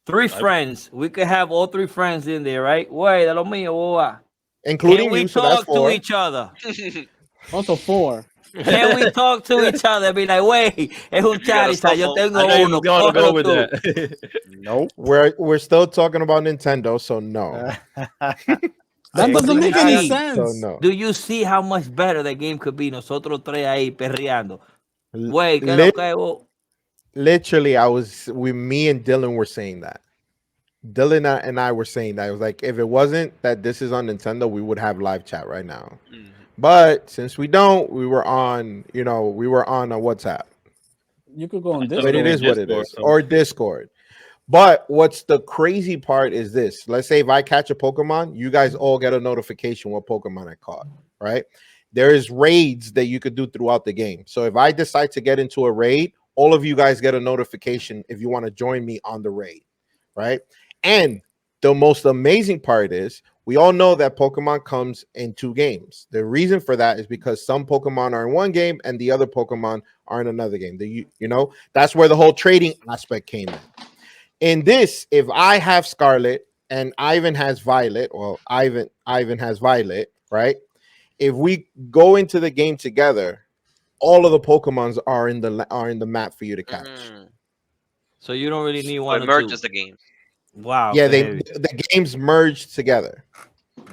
3 friends. We could have all 3 friends in there, right? Wait, de lo mío, boa. Including Can we you, so that's talk 4. to each other? Also 4. Can we talk to each other? Be like, wait, es un Charizard, yo tengo I know you uno. was gonna go with Cógelo that. Nope. We're still talking about Nintendo, so no. That doesn't make any Hey, sense. So no. Do you see how much better the game could be? Nosotros 3 ahí perreando. Wait, ¿qué Lit- lo que hubo? Literally, me and Dylan were saying that. Dylan and I were saying that. It was like, if it wasn't that this is on Nintendo, we would have live chat right now. But since we don't, we were on a WhatsApp. You could go on Discord. But it is what it is. Or Discord. But what's the crazy part is this. Let's say if I catch a Pokemon, you guys all get a notification what Pokemon I caught, right? There is raids that you could do throughout the game. So if I decide to get into a raid, all of you guys get a notification if you want to join me on the raid, right? And the most amazing part is we all know that Pokemon comes in 2 games. The reason for that is because some Pokemon are in one game and the other Pokemon are in another game. That's where the whole trading aspect came in. In this, if I have Scarlet and Ivan has Violet, well, Ivan has Violet, right? If we go into the game together, all of the Pokemons are in the map for you to catch. So you don't really need So one it or merges 2. the game. Wow. Yeah, baby. the games merge together.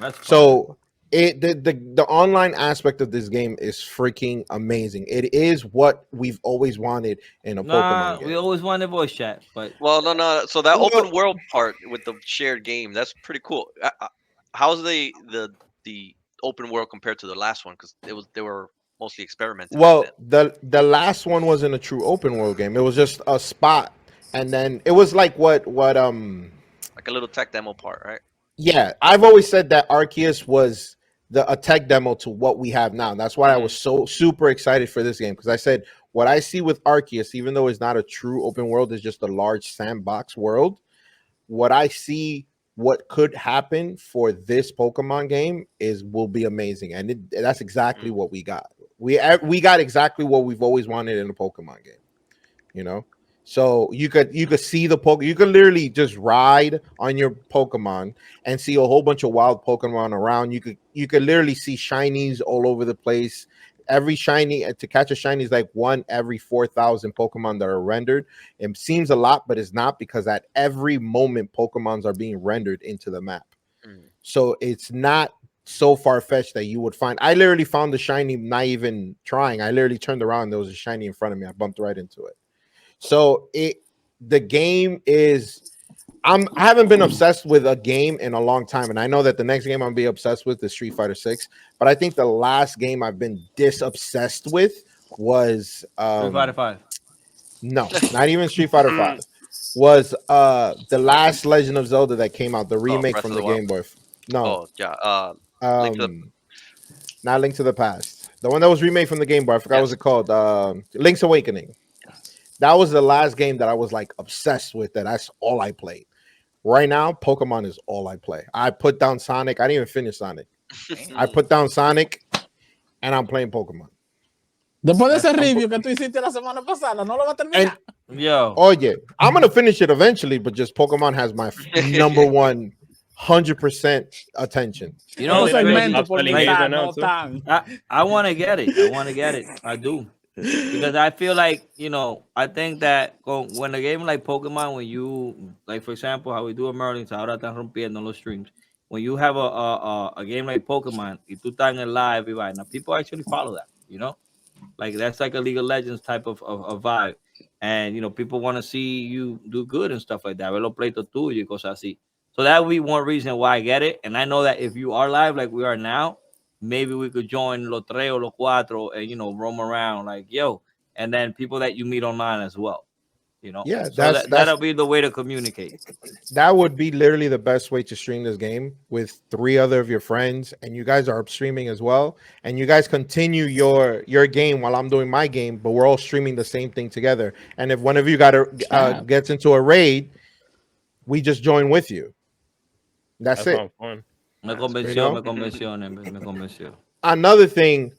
That's fun. So the online aspect of this game is freaking amazing. It is what we've always wanted in a Pokemon game. We always wanted voice chat, but Well, no. So that open world part with the shared game, that's pretty cool. How's the open world compared to the last one? Because they were mostly experimenting. Well, the last one wasn't a true open world game. It was just a spot, and then it was like what like a little tech demo part, right? Yeah, I've always said that Arceus was a tech demo to what we have now. And that's why I was so super excited for this game, because I said what I see with Arceus, even though it's not a true open world, it's just a large sandbox world. What I see, what could happen for this Pokemon game will be amazing, and that's exactly what we got. We got exactly what we've always wanted in a Pokemon game, So you could see the Pokemon. You could literally just ride on your Pokemon and see a whole bunch of wild Pokemon around. You could literally see shinies all over the place. Every shiny, to catch a shiny is like 1 every 4,000 Pokemon that are rendered. It seems a lot, but it's not, because at every moment Pokemons are being rendered into the map. So it's not so far-fetched that you would find. I literally found the shiny not even trying. I literally turned around, there was a shiny in front of me. I bumped right into it. So the game is, I haven't been obsessed with a game in a long time, and I know that the next game I'm gonna be obsessed with is Street Fighter 6. But I think the last game I've been obsessed with was Street Fighter 5. No, not even Street Fighter 5. Was the last Legend of Zelda that came out, the remake from the Game Boy. No. Oh yeah. Not Link to the Past. The one that was remade from the Game Boy. I forgot what it called. Link's Awakening. That was the last game that I was like obsessed with. That's all I played. Right now, Pokemon is all I play. I put down Sonic. I didn't even finish Sonic. I put down Sonic, and I'm playing Pokemon. Después de ese review que tú hiciste la semana pasada, no lo va a terminar. Yo. Oh yeah, I'm gonna finish it eventually, but just Pokemon has my number 100% attention. You know, I want to get it. I want to get it. I do. Because I feel like, you know, I think that when a game like Pokemon, when you, like, for example, how we do a Merlins, ahora están rompiendo los streams. When you have a game like Pokemon, y tú estás en el live, y vaina, people actually follow that, you know? Like, that's like a League of Legends type of vibe. And, you know, people want to see you do good and stuff like that. Ver los pleitos tuyos y cosas así. So that would be one reason why I get it. And I know that if you are live like we are now, maybe we could join los tres or los cuatro and, you know, roam around like, yo. And then people that you meet online as well. You know? Yeah, so that'll be the way to communicate. That would be literally the best way to stream this game with 3 other of your friends, and you guys are streaming as well, and you guys continue your game while I'm doing my game, but we're all streaming the same thing together. And if one of you gets into a raid, we just join with you. That's it. Fun. Me convenció. Another thing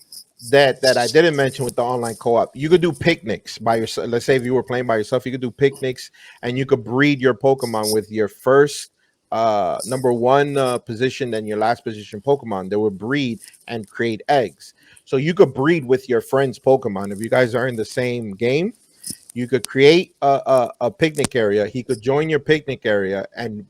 that I didn't mention with the online co-op, you could do picnics by yourself. Let's say if you were playing by yourself, you could do picnics, and you could breed your Pokemon with your first number 1 position and your last position Pokemon. They would breed and create eggs. So you could breed with your friend's Pokemon. If you guys are in the same game, you could create a picnic area. He could join your picnic area,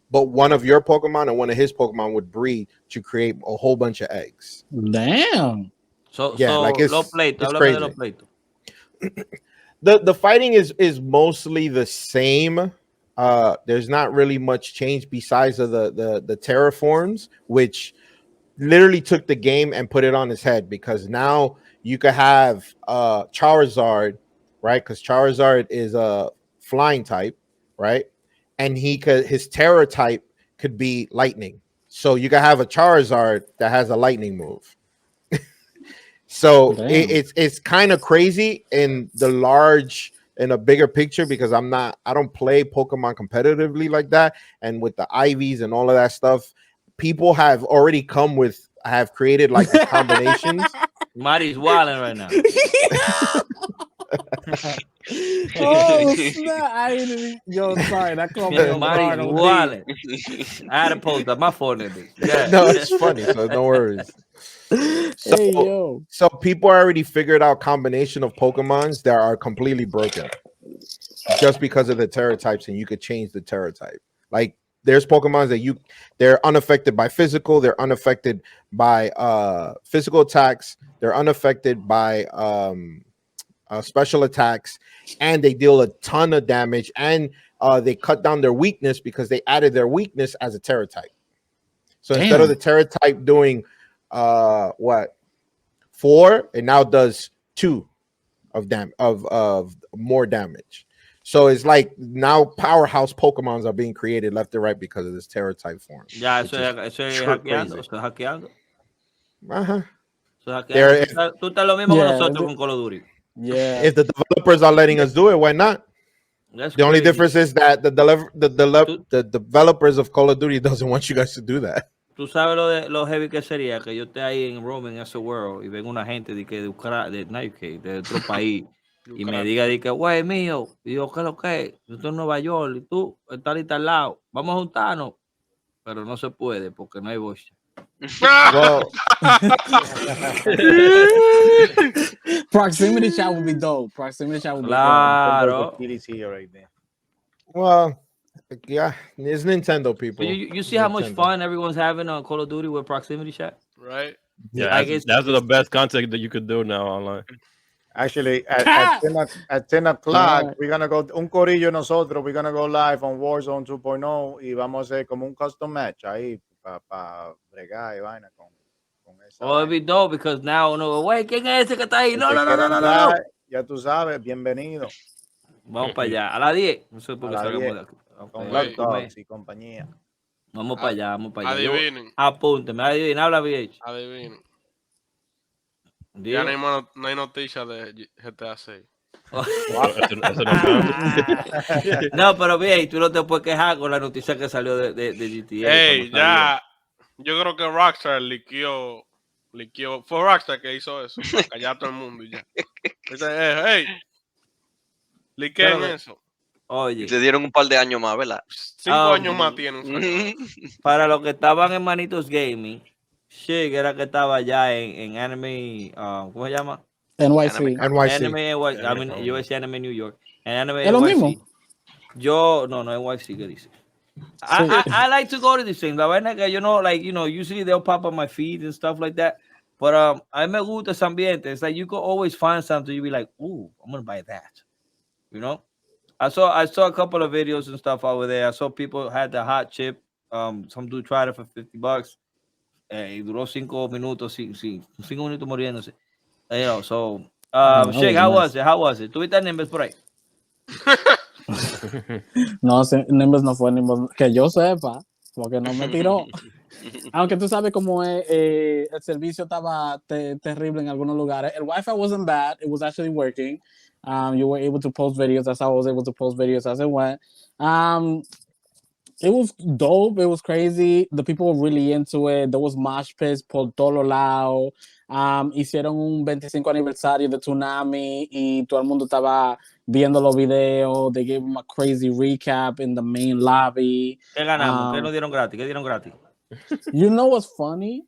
but one of your Pokemon and one of his Pokemon would breed to create a whole bunch of eggs. Damn. So like it's crazy. The fighting is mostly the same. There's not really much change besides of the terraforms, which literally took the game and put it on its head, because now you could have Charizard, right? Because Charizard is a flying type, right? And his terror type could be lightning. So you could have a Charizard that has a lightning move. So it's kind of crazy in a bigger picture, because I don't play Pokemon competitively like that. And with the IVs and all of that stuff, people have already have created like the combinations. Mari's wilding right now. Oh snap! Sorry, that called me Mari's wilding. I had to post up my phone. Yeah. No, it's funny, so no worries. So people already figured out combination of Pokemons that are completely broken just because of the terror types, and you could change the terror type. Like, there's Pokemons that they're unaffected by physical, they're unaffected by physical attacks, they're unaffected by special attacks, and they deal a ton of damage, and they cut down their weakness because they added their weakness as a terror type. So instead of the terror type doing 4, it now does 2 of more damage. So it's like now powerhouse Pokemons are being created left and right because of this terror type form. Ya, eso es hackeando. Uh-huh. Tú estás lo mismo que nosotros con Call of Duty. Yeah. If the developers are letting us do it, why not? That's the only crazy. difference is that the developers of Call of Duty doesn't want you guys to do that. Tú sabes lo heavy que sería que yo esté ahí en roaming as a world y venga una gente de otro país y me diga de que, güey, mío, y yo, ¿qué es lo que? Yo estoy en Nueva York y tú estás ahí al lado, vamos a juntarnos, pero no se puede porque no hay voz. Well, proximity chat would be dope. Proximity chat would be dope. Well, yeah, it's Nintendo, people. You see how much fun everyone's having on Call of Duty with proximity chat? Right. Yeah, that's the best content that you could do now online. Actually, at 10 o'clock, we're going to go, un corillo nosotros, we're going to go live on Warzone 2.0 y vamos a hacer como un custom match ahí para bregar y vaina con esa. Oh, it'd be dope because now, no, güey, ¿quién es ese que está ahí? No. Ya tú sabes, bienvenido. Vamos para allá, a las 10. No sé por qué salgamos de aquí. Con laptops y compañía. Vamos para allá, Adivinen. Apúnteme, adivinen, habla VH. Adivinen. Ya no hay noticias de GTA 6. No, pero bien, tú no te puedes quejar con la noticia que salió de GTA. Hey, ya. Yo creo que Rockstar liqueó. Fue Rockstar que hizo eso. Para callar a todo el mundo y ya. Hey, liqueen eso. Oye. Se dieron un par de años más, ¿verdad? 5 años más tienen. Para los que estaban en Manitos Gaming, Shig era que estaba ya en Anime, ¿cómo se llama? NYC. Anime, I mean, USA Anime New York. And Anime ¿Es lo mismo? NYC. Yo, no, NYC, ¿qué dice? I like to go to these things. La vaina que, usually they'll pop on my feed and stuff like that. But a mí me gusta ese ambiente. It's like you could always find something. You be like, ooh, I'm gonna buy that. You know? I saw a couple of videos and stuff over there. I saw people had the hot chip. Some dude tried it for $50. Y duró 5 minutos, 5 minutos muriéndose. You know, so Shake, how was it? How was it? ¿Tuviste a Nimbus por ahí? No, Nimbus no fue Nimbus, que yo sepa, porque no me tiró. Aunque tú sabes cómo es, el servicio estaba terrible en algunos lugares. El Wi-Fi wasn't bad. It was actually working. You were able to post videos. That's how I was able to post videos as it went. It was dope. It was crazy. The people were really into it. There was mosh pits por todos lados. Hicieron un 25 aniversario de Tsunami y todo el mundo estaba viendo los videos. They gave them a crazy recap in the main lobby. ¿Qué ganamos? ¿Qué nos dieron gratis? ¿Qué dieron gratis? You know what's funny?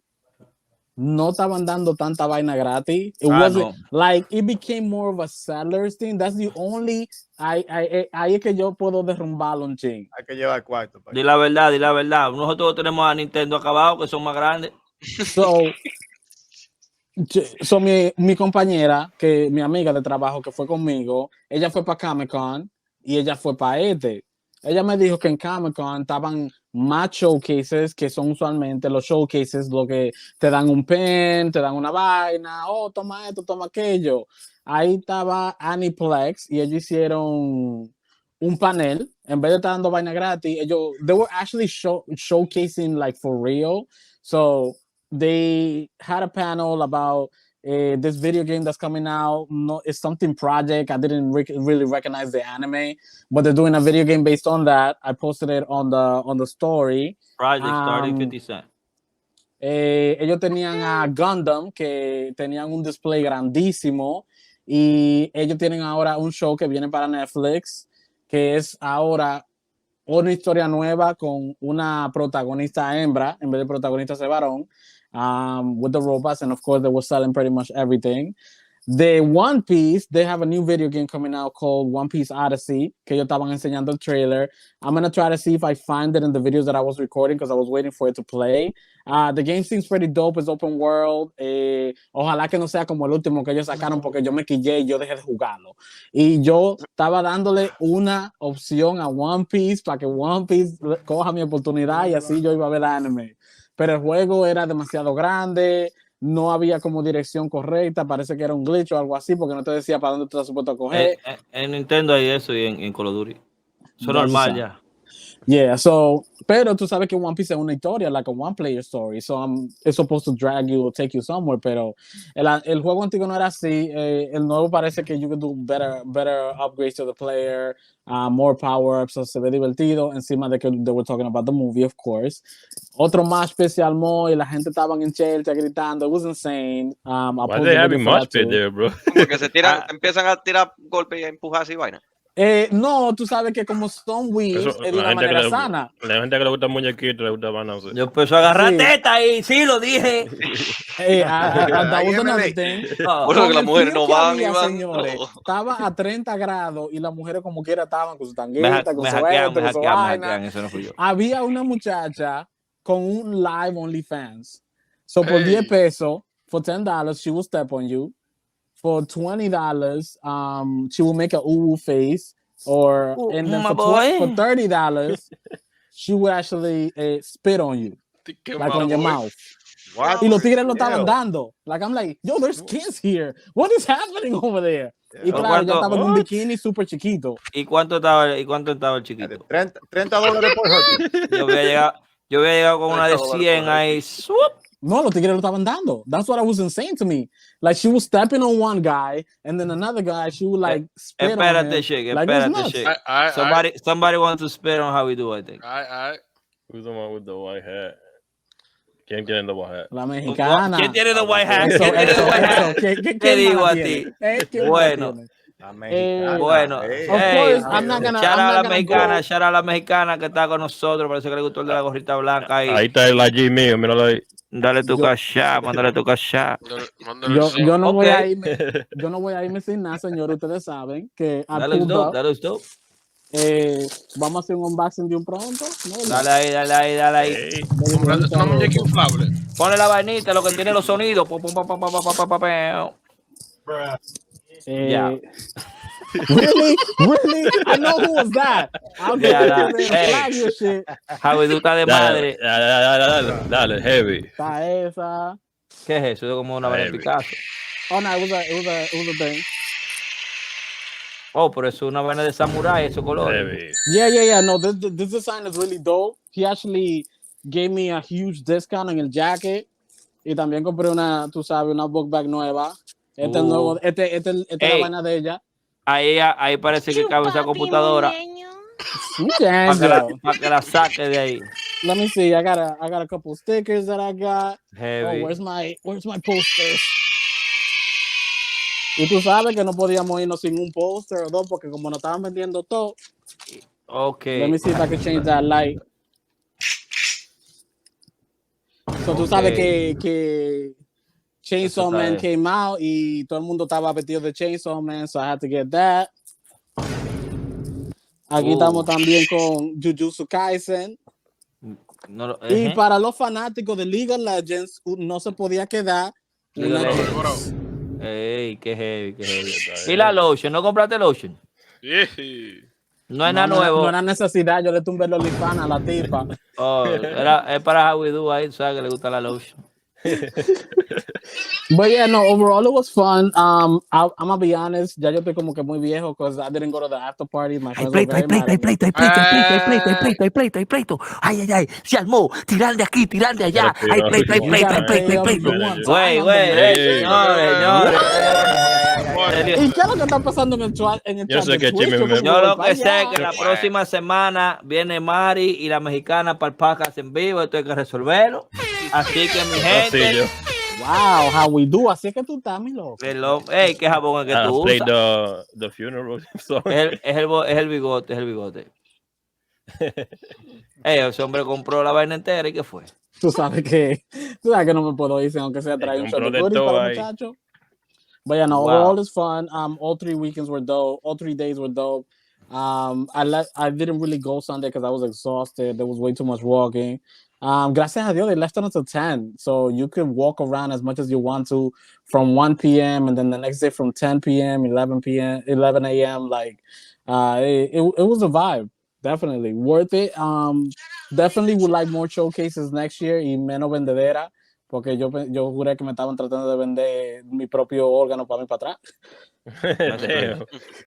No estaban dando tanta vaina gratis. It wasn't like it became more of a seller's thing. That's the only. Ahí es que yo puedo derrumbarlo un ching. Hay que llevar cuarto. Di la verdad. Nosotros tenemos a Nintendo acabado que son más grandes. So mi compañera, que mi amiga de trabajo que fue conmigo, ella fue para Comic Con y ella fue para este. Ella me dijo que en Comic Con estaban más showcases, que son usualmente los showcases, lo que te dan un pen, te dan una vaina, toma esto, toma aquello. Ahí estaba Aniplex y ellos hicieron un panel, en vez de estar dando vaina gratis, they were actually showcasing like for real. So they had a panel about this video game that's coming out. No, it's something project. I didn't really recognize the anime, but they're doing a video game based on that. I posted it on the story. Project starting 50 Cent. Ellos tenían a Gundam, que tenían un display grandísimo, y ellos tienen ahora un show que viene para Netflix, que es ahora una historia nueva con una protagonista hembra en vez de protagonista ser varón. With the robots, and of course they were selling pretty much everything. The One Piece, they have a new video game coming out called One Piece Odyssey, que ellos estaban enseñando el trailer. I'm gonna try to see if I find it in the videos that I was recording, because I was waiting for it to play. The game seems pretty dope. It's open world. Ojalá que no sea como el último que ellos sacaron, porque yo me quillé y yo dejé de jugarlo. Y yo estaba dándole una opción a One Piece para que One Piece coja mi oportunidad y así yo iba a ver el anime. Pero el juego era demasiado grande, no había como dirección correcta, parece que era un glitch o algo así, porque no te decía para dónde te estás supuesto a coger. En Nintendo hay eso y en Call of Duty. Eso es normal ya. Yeah, pero tú sabes que One Piece es una historia, like a one-player story, so it's supposed to drag you or take you somewhere, pero el juego antiguo no era así. El nuevo parece que you can do better upgrades to the player, more power-ups, so se ve divertido, encima de que they were talking about the movie, of course. Otro match especial y la gente estaban en Chelsea gritando, it was insane. Why they having match pit there, bro? Porque se tiran, empiezan a tirar golpes y a empujar así vaina. No, tú sabes que como son weird, es de una manera sana. La gente que le gusta muñequitos, le gusta vanas. Yo empezó a agarrar teta y sí, lo dije. That was another thing. Bueno, que las mujeres no van y van. Señores, estaba a 30 grados y las mujeres como quiera estaban con su tangueta, con su hackean, eso no fui yo. Había una muchacha con un live OnlyFans. So por $10, for $10, she will step on you. For $20, she will make a ooh face, and then for $30, she would actually spit on you, like on your mouth. What? Y los tigres lo estaban dando. Like, I'm like, yo, there's kids here. What is happening over there? Y claro, ya estaba en un bikini súper chiquito. ¿Y cuánto estaba el chiquito? $30 por hot. Yo había llegado con una de 100 ahí. ¡Swoop! No, los tigres lo estaban dando. That's what was insane to me. Like, she was stepping on one guy, and then another guy, she would like spit on him. Shake. Somebody wants to spit on how we do, I think. Who's the one with the white hat? ¿Quién tiene the white hat? La mexicana. ¿Quién tiene the white hat? ¿Qué te digo a ti? Bueno. Bueno, shout out a la mexicana que está con nosotros. Parece que le gustó el de la gorrita blanca. Ahí está el allí mío, míralo ahí. Dale tu cachá, mándale tu cachá. Yo no voy a irme sin nada, señor. Ustedes saben que Dale dope. vamos a hacer un unboxing de un pronto. ¿No? Dale ahí. Es una muñeca inflable. Ponle la vainita, lo que tiene los sonidos. Ya. Really? I know who was that. I'll get flag your shit. Javi, tú estás de madre. Dale, heavy. Está esa. ¿Qué es eso? Es como una vaina de Picasso. Oh, no, it was a thing. Oh, pero eso es una vaina de samurái, esos colores. Yeah. No, this design is really dope. He actually gave me a huge discount en el jacket. Y también compré una book bag nueva. Este es la vaina de ella. Ahí parece que cabe esa computadora. Para que la saque de ahí. Let me see. I got a couple stickers that I got. Heavy. Oh, where's my posters? Y tú sabes que no podíamos irnos sin un poster o dos porque como nos estaban vendiendo todo. Okay. Let me see if I can change that light. So tú sabes que Chainsaw Man came out y todo el mundo estaba vestido de Chainsaw Man, so I had to get that. Aquí estamos también con Jujutsu Kaisen. Y para los fanáticos de League of Legends no se podía quedar una Ey, qué heavy. ¿Y la lotion? ¿No compraste lotion? No es nada nuevo. No era necesidad, yo le tumbé el OnlyFans a la tipa. Es para How We Do ahí, sabes que le gusta la lotion. But yeah, no, overall it was fun. I'm gonna be honest, ya yo estoy como que muy viejo because I didn't go to the after party. My friends were very mad at me. Hay pleito. Ay, se armó. Tiran de aquí, tiran de allá. Hay pleito. Güey, señores. ¿Y qué es lo que está pasando en el chat? Yo sé que yo lo que sé es que la próxima semana viene Mari y la mexicana para el podcast en vivo. Esto hay que resolverlo. Así que mi gente. Wow, how we do. Así es que tú estás, mi loco. Ey, qué jabón es que tú usas. The funeral song. Es el bigote. Ey, ese hombre compró la vaina entera y ¿qué fue? Tú sabes que no me puedo ir aunque sea traer un shot de para los muchachos. But yeah, no, overall is fun. All 3 weekends were dope. All 3 days were dope. I didn't really go Sunday because I was exhausted. There was way too much walking. Gracias a Dios, they left it until 10. So you could walk around as much as you want to from 1 p.m. and then the next day from 10 p.m., 11 a.m. Like, it was a vibe. Definitely. Worth it. Definitely would like more showcases next year y menos vendedera. Porque yo juré que me estaban tratando de vender mi propio órgano para mí para atrás.